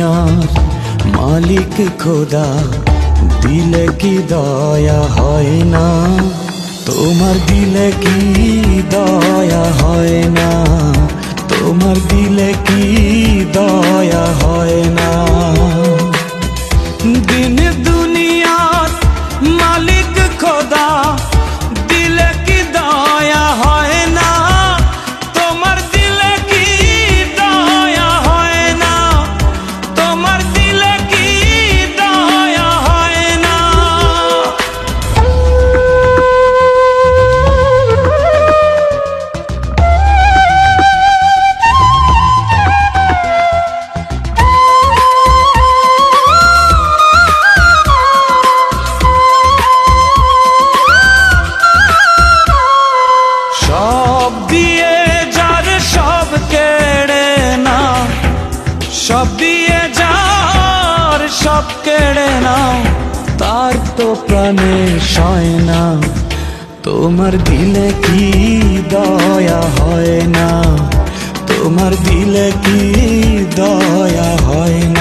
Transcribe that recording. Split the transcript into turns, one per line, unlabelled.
দুনিয়ার মালিক খোদা, দিলে কি দয়া হয় না? তোমার দিলে কি দয়া হয় না? তোমার দিলে কি দয়া হয় না? দিন দুনিয়ার মালিক খোদা, দিলে কি দয়া হয় না? তোমার দিলে কি দয়া হয় না? তোমার দিলে কি দয়া হয় না? সব দিয়ে যার সব কেড়ে নাও, সব দিয়ে যার সব কেড়ে নাও, তার তো প্রাণে সয় না। তোমার দিলে কি দয়া হয় না? তোমার দিলে কি দয়া হয় না?